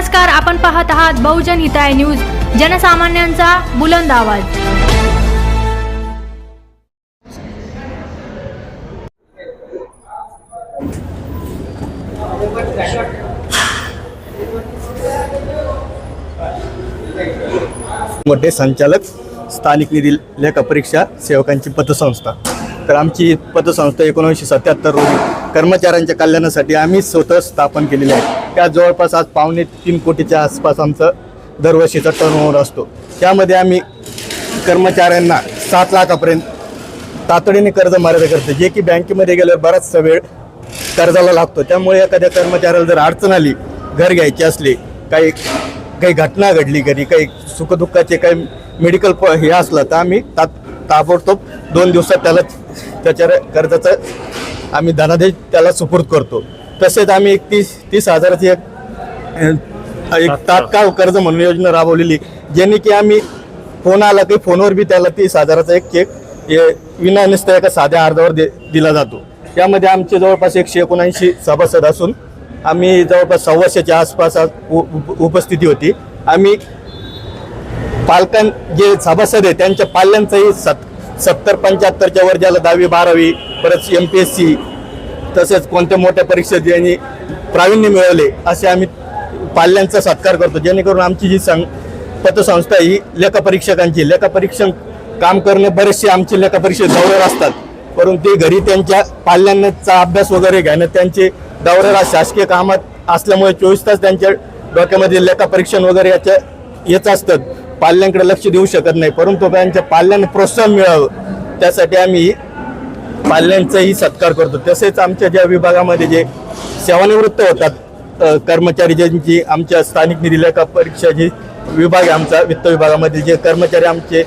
नमस्कार, आपण पाहत आहात बहुजन हिताय न्यूज, जनसामान्यांचा बुलंद आवाज। मध्ये संचालक स्थानिक निधी लेखा परीक्षा सेवकांची पतसंस्था। तर आमची पतसंस्था 1977 रोजी कर्मचाऱ्यांच्या कल्याणासाठी आम्ही स्वतः स्थापन केलेली आहे। त्या जवळपास आज 2.25 कोटीच्या आसपास आमचं दरवर्षीचा टर्नओव्हर असतो। त्यामध्ये आम्ही कर्मचाऱ्यांना 7 लाखापर्यंत तातडीने कर्ज मर्यादा करतो, जे की बँकेमध्ये गेल्यावर बराचसा वेळ कर्जाला लागतो। त्यामुळे एखाद्या कर्मचाऱ्याला जर अडचण आली, घर घ्यायची असली, काही घटना घडली, घरी काही सुखदुःखाचे काही मेडिकल हे असलं तर आम्ही ताबडतोब 2 दिवसात त्याच्या कर्जाचं आम्ही धनादेश त्याला सुपूर्द करतो। तसेच आम्ही 30 हजाराची एक तात्काळ कर्ज म्हणून योजना राबवलेली, ज्याने की आम्ही फोन आला की फोनवर बी त्याला 30 हजाराचा एक चेक विना नसता एका साध्या अर्जावर दिला जातो। त्यामध्ये आमचे जवळपास 179 सभासद असून आम्ही जवळपास 100च्या आसपास उपस्थिती होती। आम्ही जे सभासद आहे त्यांच्या पाल्यांचाही 70-75च्या वर ज्याला 10वी 12वी परत MPSC तसेच कोणत्या मोठ्या परीक्षेत ज्यांनी प्रावीण्य मिळवले असे आम्ही पाल्यांचा सत्कार करतो, जेणेकरून आमची जी पतसंस्था ही लेखापरीक्षण काम करणे बरेचसे आमचे लेखापरीक्षक दौऱ्यावर असतात, परंतु ते घरी त्यांच्या पाल्यांचा अभ्यास वगैरे घेणं त्यांचे दौऱ्याला शासकीय कामात असल्यामुळे 24 तास त्यांच्या डोक्यामध्ये लेखापरीक्षण वगैरे याच असतात, पाल्यांकडे लक्ष देऊ शकत नाही। परंतु त्यांच्या पाल्यांना प्रोत्साहन मिळावं त्यासाठी आम्ही पाल्यांचाही सत्कार करतो। तसेच आमच्या ज्या विभागामध्ये जे सेवानिवृत्त होतात कर्मचारी, ज्यांची आमच्या स्थानिक निधी लेखा परीक्षा जी विभाग आहे आमचा वित्त विभागामध्ये जे कर्मचारी आमचे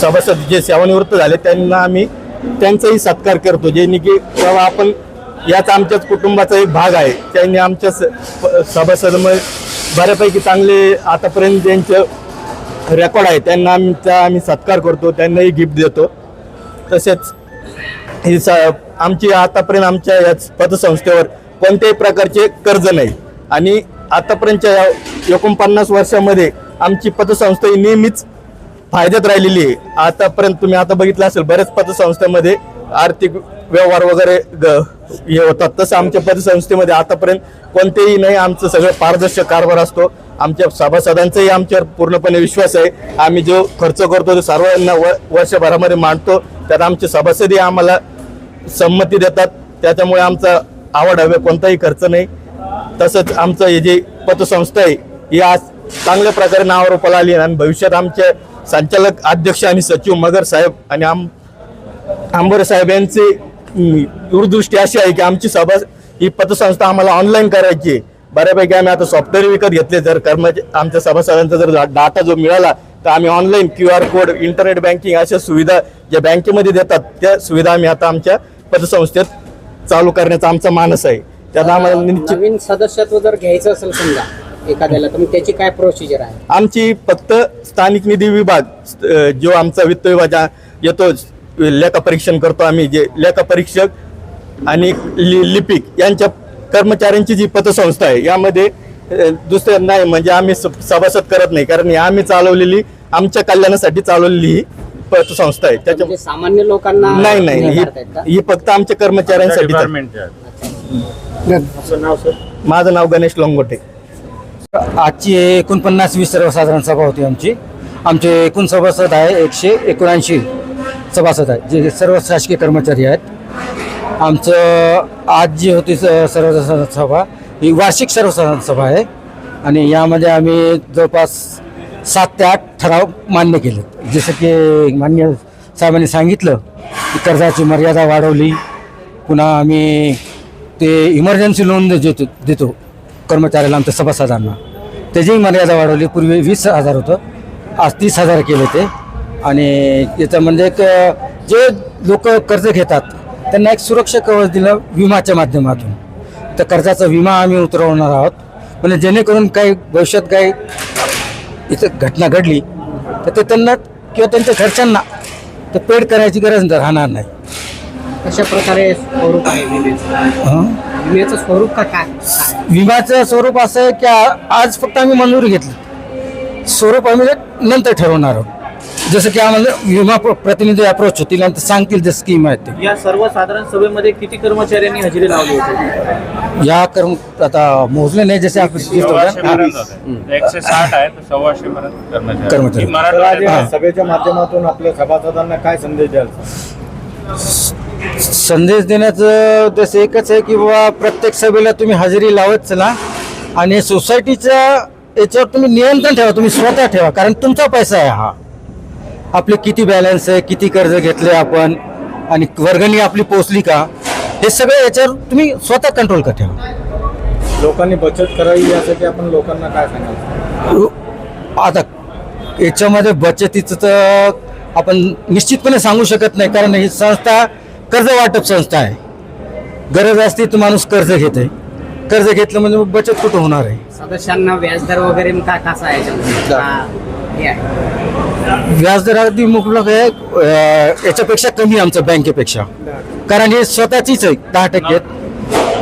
सभासद जे सेवानिवृत्त झाले त्यांचाही सत्कार करतो, जे की तेव्हा आपण याच आमच्याच कुटुंबाचा एक भाग आहे। त्यांनी आमच्या सभासदांमध्ये बऱ्यापैकी चांगले आतापर्यंत ज्यांचे रेकॉर्ड आहे त्यांना आम्ही सत्कार करतो, त्यांनाही गिफ्ट देतो। तसेच आमची आतापर्यंत आमच्या या पतसंस्थेवर कोणत्याही प्रकारचे कर्ज नाही आणि आतापर्यंतच्या 49 वर्षामध्ये आमची पतसंस्था ही नेहमीच फायद्यात राहिलेली आहे। आतापर्यंत तुम्ही आता बघितलं असेल बऱ्याच पतसंस्थेमध्ये आर्थिक व्यवहार वगैरे हे होतात, तसं आमच्या पतसंस्थेमध्ये आतापर्यंत कोणतेही नाही। आमचं सगळं पारदर्शक कारभार असतो। आमच्या सभासदांचाही आमच्यावर पूर्णपणे विश्वास आहे। आम्ही जो खर्च करतो तो सर्वांना वर्षभरामध्ये मांडतो, त्यात आमचे सभासदही आम्हाला संमती देतात, त्याच्यामुळे आमचा आवड हवे कोणताही खर्च नाही। तसंच आमचं हे जे पतसंस्था आहे ही आज चांगल्या प्रकारे नावारूपाला आली आणि भविष्यात आमचे संचालक अध्यक्ष आणि सचिव मगर साहेब आणि आंबोरे साहेब यांची दूरदृष्टी अशी आहे की आमची ही पतसंस्था आम्हाला ऑनलाईन करायची आहे। बऱ्यापैकी आम्ही आता सॉफ्टवेअर विकत घेतले, जर आमच्या सभासदांचा जर डाटा जो मिळाला तर आम्ही online QR code, internet banking अशा सुविधा ज्या बँकेमध्ये देतात त्या सुविधा आम्ही आता आमच्या पतसंस्थेत चालू करण्याचा आमचा मानस आहे। त्यात आम्हाला नवीन सदस्यत्व जर घ्यायचं असेल समजा एखाद्याला, तर मग त्याची काय प्रोसिजर आहे? आमची फक्त स्थानिक निधी विभाग जो आमचा वित्त विभाग येतो, लेखापरीक्षण करतो आम्ही, जे लेखापरीक्षक आणि लिपिक यांच्या कर्मचाऱ्यांची जी पतसंस्था आहे यामध्ये दुसरं नाही, म्हणजे आम्ही सभासद करत नाही, कारण आम्ही चालवलेली आमच्या कल्याणासाठी चालवलेली ही पतसंस्था आहे। त्याच्या सामान्य लोकांना नाही, ही फक्त आमच्या कर्मचाऱ्यांसाठी। माझं नाव गणेश लोंगोटे। आजची 49वी सर्वसाधारण सभा होती आमचे एकूण सभासद आहे 179 सभासद आहे, जे सर्व शासकीय कर्मचारी आहेत। आमचं आज जी होती सर्वसाधारण सभा ही वार्षिक सर्वसाधारण सभा आहे आणि यामध्ये आम्ही जवळपास 7 ते 8 ठराव मान्य केले। जसं की मान्य साहेबांनी सांगितलं की कर्जाची मर्यादा वाढवली, पुन्हा आम्ही ते इमर्जन्सी लोन देतो कर्मचाऱ्याला आमच्या सभासदांना, त्याचीही मर्यादा वाढवली। पूर्वी 20,000 होतं, आज 30,000 केले ते। आणि याच्यामध्ये जे लोक कर्ज घेतात त्यांना एक सुरक्षा कवच दिलं विमाच्या माध्यमातून। तर कर्जाचा विमा आम्ही उतरवणार आहोत, म्हणजे जेणेकरून काही भविष्यात काही इथं घटना घडली तर ते त्यांना किंवा त्यांच्या घरच्यांना ते पेड करायची गरज राहणार नाही। अशा प्रकारे स्वरूप आहे। विम्याचं स्वरूप काय? विम्याचं स्वरूप असं आहे की आज फक्त आम्ही मंजुरी घेतली, स्वरूप आम्ही नंतर ठरवणार आहोत. जसं की आम्हाला विमा प्रतिनिधी अप्रोच होतील आणि ते सांगतील जे स्कीम आहेत ते. या सर्वसाधारण सभेमध्ये किती कर्मचाऱ्यांनी हजेरी लावली होती? या आता मोजले नाही जसे आपण 160 आहे तर 160 पर्यंत कर्मचारी. मराठवाड्यात सभेच्या माध्यमातून आपल्या सभासदांना काय संदेश द्याल? संदेश देण्याचं उद्देश एकच आहे की बाबा प्रत्येक सभेला तुम्ही हजेरी लावत चला आणि सोसायटीच्या याच्यावर तुम्ही नियंत्रण ठेवा, तुम्ही स्वतः ठेवा, कारण तुमचा पैसा आहे हा. आपले किती बॅलन्स आहे, किती कर्ज घेतले आपण आणि वर्गणी आपली पोचली का, हे सगळं याच्यावर तुम्ही स्वतः कंट्रोल का ठेवा. लोकांनी बचत करावी यासाठी आपण लोकांना काय सांगाल? आता याच्यामध्ये बचतीचं तर आपण निश्चितपणे सांगू शकत नाही, कारण ही संस्था कर्ज वाटप संस्था आहे. गरज असते तर माणूस कर्ज घेते, कर्ज घेतलं म्हणजे मग बचत कुठं होणार आहे. सदस्यांना व्याजदर वगैरे मग काय कसा आहे याच्यामध्ये? हे आहे. व्याजदर अगदी मुबलक आहे, याच्यापेक्षा कमी आमचं बँकेपेक्षा, कारण हे स्वतःचीच आहे 10%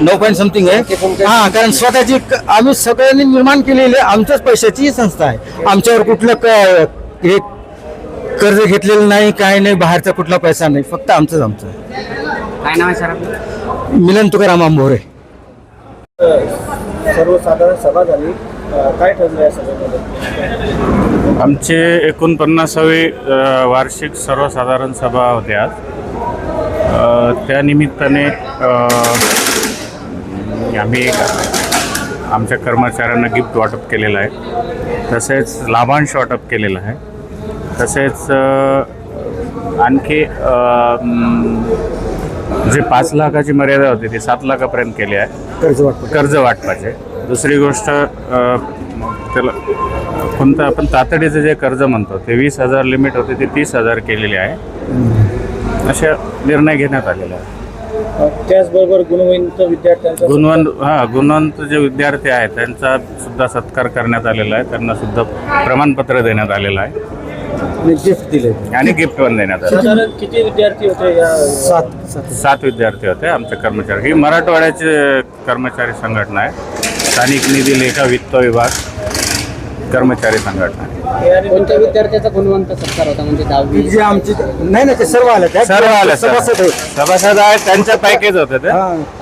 9 समथिंग आहे. हा, कारण स्वतःची आम्ही सगळ्यांनी निर्माण केलेली आमच्याच पैशाची ही संस्था आहे. आमच्यावर कुठलं हे कर्ज घेतलेलं नाही, काय नाही, बाहेरचा कुठला पैसा नाही, फक्त आमचं आहे. काय नाव आहे सर आपलं? मिलन तुकाराम आंबोरे. सर्वसाधारण सभा झाली, काय ठरलं या सभेमध्ये? आमचे 49वी वार्षिक सर्वसाधारण सभा होते आज. त्या निमित्ताने आम्ही आमच्या कर्मचाऱ्यांना गिफ्ट वाटप केलेलं आहे, तसेच लाभांश वाटप केलेलं आहे. तसेच आणखी जे 5 लाखाची मर्यादा होती ती 7 लाखापर्यंत केली आहे कर्ज वाटपाचे. दुसरी गोष्ट त्याला कोणतं आपण तातडीचं जे कर्ज म्हणतो ते 20,000 लिमिट होते ते 30,000 केलेले आहे. अशा निर्णय घेण्यात आलेला आहे. त्याचबरोबर गुणवंत जे विद्यार्थी आहेत त्यांचा सुद्धा सत्कार करण्यात आलेला आहे. त्यांना सुद्धा प्रमाणपत्र देण्यात आलेलं आहे गिफ्ट दिले आणि गिफ्ट पण देण्यात आलं. साधारण किती विद्यार्थी होते या? 7 विद्यार्थी होते आमचे कर्मचारी. ही मराठवाड्याचे कर्मचारी संघटना आहे, स्थानिक निधी लेखा वित्त विभाग कर्मचारी संघटना आहे. कोणत्या विद्यार्थ्याचा गुणवंत सत्कार होता? म्हणजे 10वी? जे आमची नाही ते सर्व आले सर्व आले सभासद आहेत त्यांच्या पॅकेज होते ते.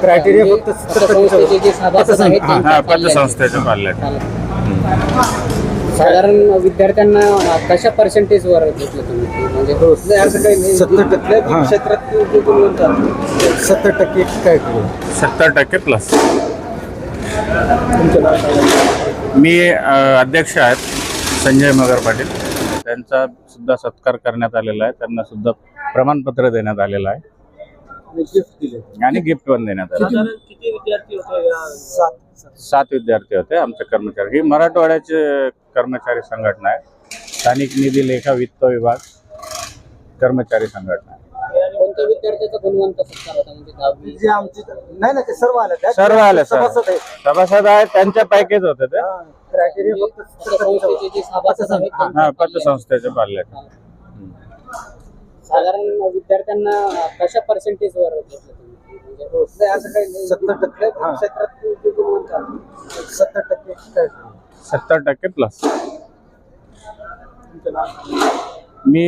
क्रायटेरिया फक्त संस्थेचे जे सभासद आहेत त्यांच्या हा, पाल्य आहेत. पतसंस्थेचे पाल्य आहेत. साधारण विद्यार्थ्यांना कशा पर्सेंटेजवर घेतलं तुम्ही? म्हणजे असं काही नाही. 70% क्षेत्रात जे गुणवंत आहे. 70% काय 70% प्लस. मी अध्यक्ष आहेत संजय मगर पाटील. त्यांचा सुद्धा सत्कार करण्यात आलेला आहे. त्यांना सुद्धा प्रमाणपत्र देण्यात आलेलं आहे आणि गिफ्ट पण देण्यात आलं. साधारण किती विद्यार्थी होते या? 7 विद्यार्थी होते आमचे कर्मचारी. ही मराठवाड्याचे कर्मचारी संघटना आहे, स्थानिक निधी लेखा वित्त विभाग कर्मचारी संघटना आहे. कोणत्या विद्यार्थ्याचा गुणवंत सत्कार होता? म्हणजे 10वी? जे आमची नाही ते सर्व आले सर्व आले सभासद आहेत त्यांच्या पॅकेज होते ते. क्रायटेरिया फक्त संस्थेचे जे सभासद आहेत त्यांच्या हा, पाल्य आहेत. पतसंस्थेचे पाल्य आहेत. साधारण विद्यार्थ्यांना कशा पर्सेंटेजवर घेतलं तुम्ही? म्हणजे असं काही नाही. 70% क्षेत्रात जे गुणवंत आहे. 70% काय 70% प्लस. मी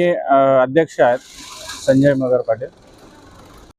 अध्यक्ष आहेत संजय मगर पाटील.